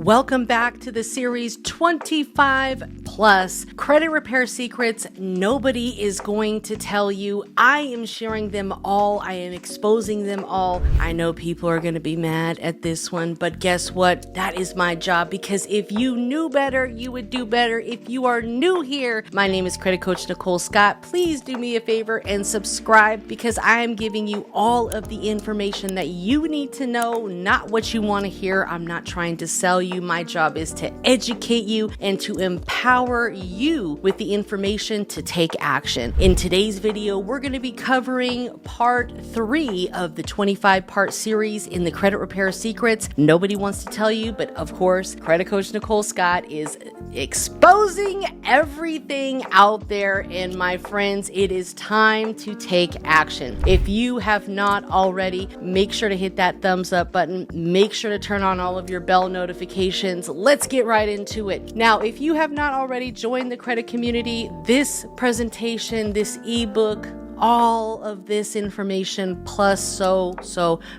Welcome back to the series 25 plus credit repair secrets nobody is going to tell you. I am sharing them all. I am exposing them all. I know people are going to be mad at this one, but guess what? That is my job, because if you knew better, you would do better. If you are new here, my name is Credit Coach Nicole Scott. Please do me a favor and subscribe, because I am giving you all of the information that you need to know, not what you want to hear. I'm not trying to sell you. My job is to educate you and to empower you with the information to take action. In today's video, we're going to be covering part 3 of the 25-part series in the credit repair secrets nobody wants to tell you, but of course, Credit Coach Nicole Scott is exposing everything out there. And my friends, it is time to take action. If you have not already, make sure to hit that thumbs up button. Make sure to turn on all of your bell notifications. Let's get right into it. Now, if you have not already joined the credit community, this presentation, this ebook, all of this information plus so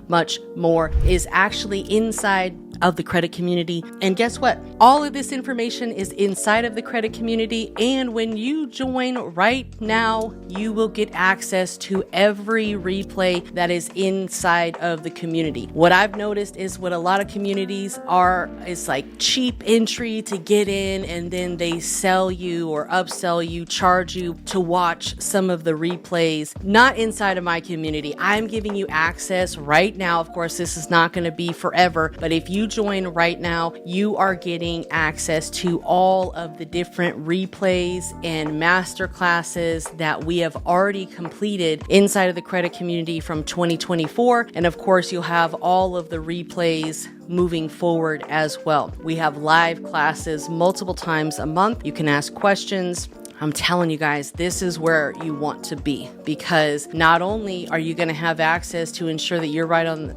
much more is actually inside of the credit community. And guess what? All of this information is inside of the credit community. And when you join right now, you will get access to every replay that is inside of the community. What I've noticed is what a lot of communities are is like cheap entry to get in, and then they sell you or upsell you, charge you to watch some of the replays. Not inside of my community. I'm giving you access right now. Of course, this is not going to be forever, but if you join right now, you are getting access to all of the different replays and master classes that we have already completed inside of the credit community from 2024. And of course, you'll have all of the replays moving forward as well. We have live classes multiple times a month. You can ask questions. I'm telling you guys, this is where you want to be, because not only are you going to have access to ensure that you're right on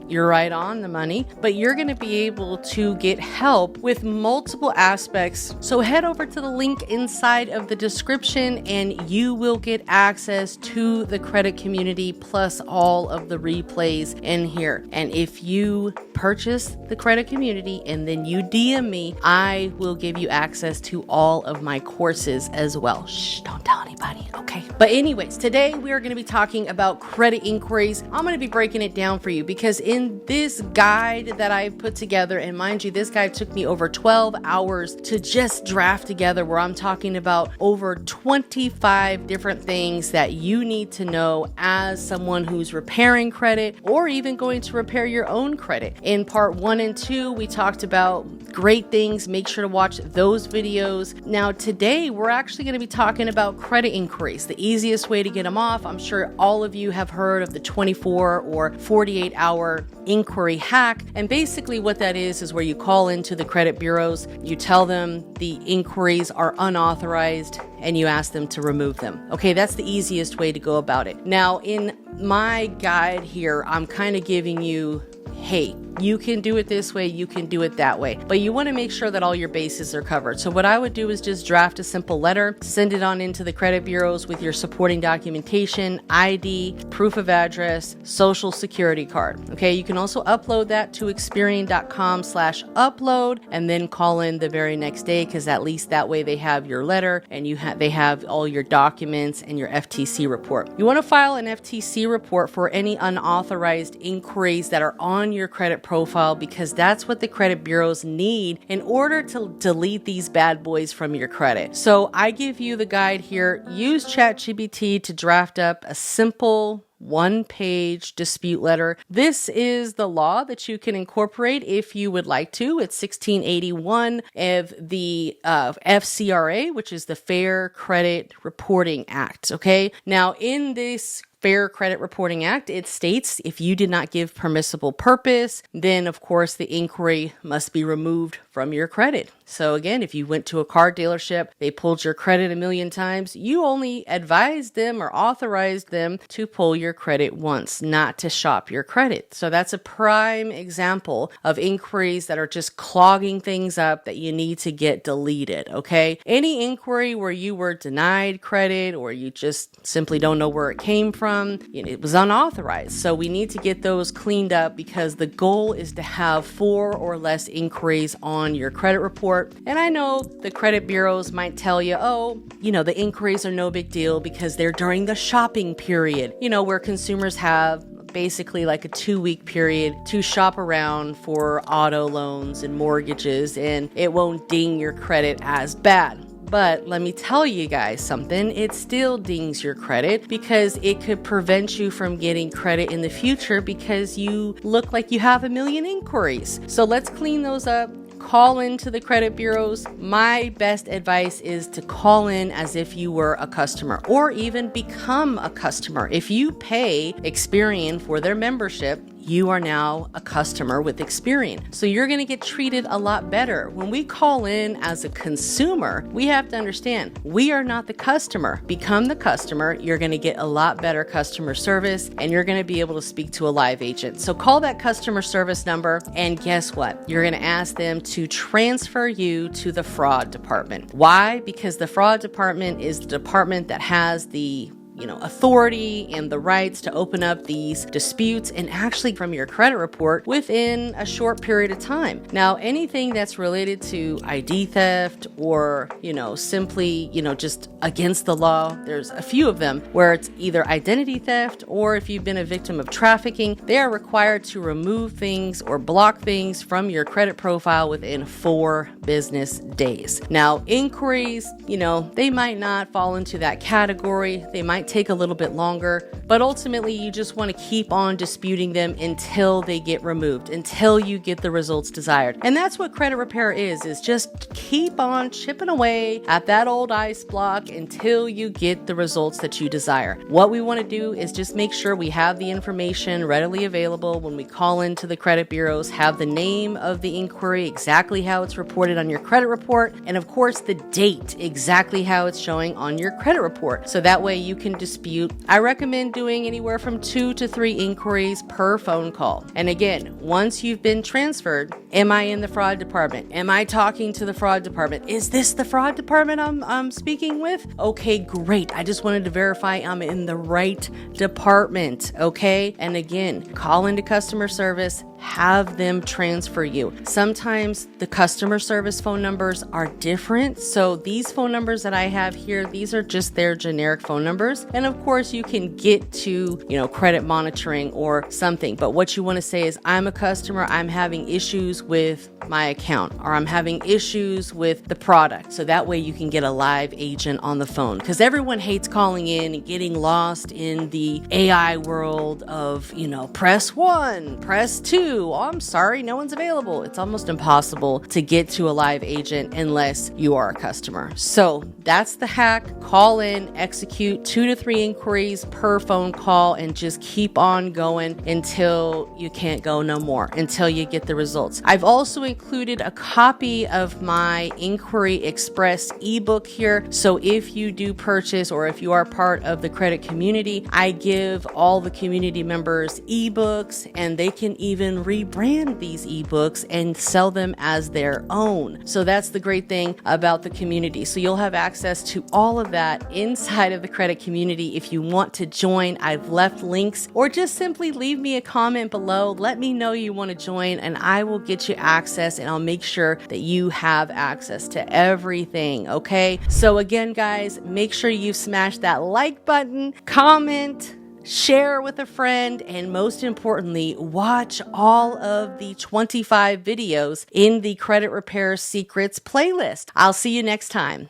the money, but you're going to be able to get help with multiple aspects. So head over to the link inside of the description and you will get access to the credit community plus all of the replays in here. And if you purchase the credit community and then you DM me, I will give you access to all of my courses as well. Shh, don't tell anybody, okay? But anyways, today we are going to be talking about credit inquiries. I'm going to be breaking it down for you, because in this guide that I've put together, and mind you, this guide took me over 12 hours to just draft together, where I'm talking about over 25 different things that you need to know as someone who's repairing credit or even going to repair your own credit. In part 1 and 2, we talked about great things. Make sure to watch those videos. Now, today we're actually going to be talking about credit inquiries, the easiest way to get them off. I'm sure all of you have heard of the 24 or 48 hour inquiry hack. And basically what that is where you call into the credit bureaus, you tell them the inquiries are unauthorized, and you ask them to remove them. Okay, that's the easiest way to go about it. Now, in my guide here, I'm kind of giving you, hey, you can do it this way, you can do it that way, but you want to make sure that all your bases are covered. So what I would do is just draft a simple letter, send it on into the credit bureaus with your supporting documentation, ID, proof of address, social security card. Okay, you can also upload that to experian.com/upload and then call in the very next day, because at least that way they have your letter and they have all your documents and your FTC report. You want to file an FTC report for any unauthorized inquiries that are on your credit profile, because that's what the credit bureaus need in order to delete these bad boys from your credit. So I give you the guide here. Use ChatGPT to draft up a simple 1-page dispute letter. This is the law that you can incorporate if you would like to. It's 1681 of the FCRA, which is the Fair Credit Reporting Act. Okay. Now, in this Fair Credit Reporting Act, it states if you did not give permissible purpose, then of course the inquiry must be removed from your credit. So again, if you went to a car dealership, they pulled your credit a million times, you only advised them or authorized them to pull your credit once, not to shop your credit. So that's a prime example of inquiries that are just clogging things up that you need to get deleted, okay? Any inquiry where you were denied credit or you just simply don't know where it came from, from, it was unauthorized. So we need to get those cleaned up because the goal is to have 4 or less inquiries on your credit report. And I know the credit bureaus might tell you, oh, the inquiries are no big deal because they're during the shopping period, where consumers have basically like a 2-week period to shop around for auto loans and mortgages, and it won't ding your credit as bad. But let me tell you guys something, it still dings your credit because it could prevent you from getting credit in the future because you look like you have a million inquiries. So let's clean those up. Call into the credit bureaus. My best advice is to call in as if you were a customer or even become a customer. If you pay Experian for their membership, you are now a customer with Experian. So you're going to get treated a lot better. When we call in as a consumer, we have to understand we are not the customer. Become the customer. You're going to get a lot better customer service and you're going to be able to speak to a live agent. So call that customer service number and guess what? You're going to ask them to transfer you to the fraud department. Why? Because the fraud department is the department that has the authority and the rights to open up these disputes and actually from your credit report within a short period of time. Now, anything that's related to ID theft or, simply, just against the law, there's a few of them where it's either identity theft or if you've been a victim of trafficking, they are required to remove things or block things from your credit profile within 4 business days. Now, inquiries, they might not fall into that category. They might take a little bit longer, but ultimately you just want to keep on disputing them until they get removed, until you get the results desired. And that's what credit repair is just keep on chipping away at that old ice block until you get the results that you desire. What we want to do is just make sure we have the information readily available when we call into the credit bureaus, have the name of the inquiry, exactly how it's reported on your credit report, and of course the date, exactly how it's showing on your credit report. So that way you can dispute. I recommend doing anywhere from 2 to 3 inquiries per phone call. And again, once you've been transferred, am I in the fraud department? Am I talking to the fraud department? Is this the fraud department I'm speaking with? Okay, great. I just wanted to verify I'm in the right department. Okay. And again, call into customer service, have them transfer you. Sometimes the customer service phone numbers are different. So these phone numbers that I have here, these are just their generic phone numbers. And of course you can get to, credit monitoring or something. But what you want to say is, I'm a customer, I'm having issues with my account, or I'm having issues with the product. So that way you can get a live agent on the phone, because everyone hates calling in and getting lost in the AI world of, press 1, press 2. Oh, I'm sorry, no one's available. It's almost impossible to get to a live agent unless you are a customer. So that's the hack. Call in, execute 2 to 3 inquiries per phone call, and just keep on going until you can't go no more, until you get the results. I've also included a copy of my Inquiry Express ebook here. So if you do purchase, or if you are part of the credit community, I give all the community members ebooks, and they can even rebrand these ebooks and sell them as their own. So that's the great thing about the community. So you'll have access to all of that inside of the credit community. If you want to join, I've left links, or just simply leave me a comment below. Let me know you want to join, and I will get you access, and I'll make sure that you have access to everything. Okay. So again, guys, make sure you smash that like button, comment, share with a friend, and most importantly, watch all of the 25 videos in the Credit Repair Secrets playlist. I'll see you next time.